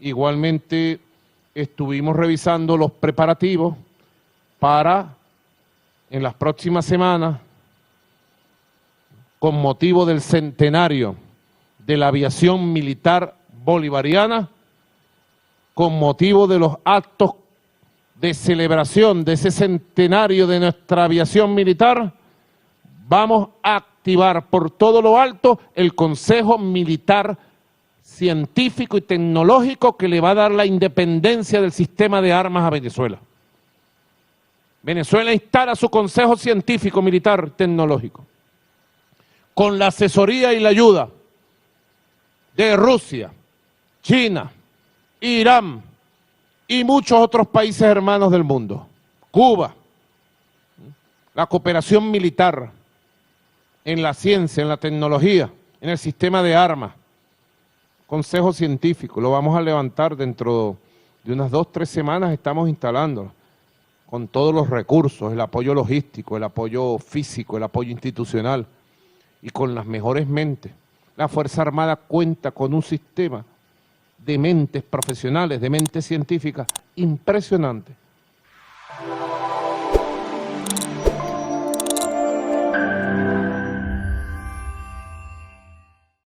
Igualmente estuvimos revisando los preparativos para en las próximas semanas, con motivo del centenario de la aviación militar bolivariana, con motivo de los actos de celebración de ese centenario de nuestra aviación militar, vamos a activar por todo lo alto el Consejo Militar Científico y Tecnológico que le va a dar la independencia del sistema de armas a Venezuela. Venezuela instala su Consejo Científico Militar Tecnológico con la asesoría y la ayuda de Rusia, China, Irán y muchos otros países hermanos del mundo. Cuba, la cooperación militar en la ciencia, en la tecnología, en el sistema de armas. Consejo Científico, lo vamos a levantar dentro de unas 2 o 3 semanas, estamos instalándolo, con todos los recursos, el apoyo logístico, el apoyo físico, el apoyo institucional y con las mejores mentes. La Fuerza Armada cuenta con un sistema de mentes profesionales, de mentes científicas impresionante,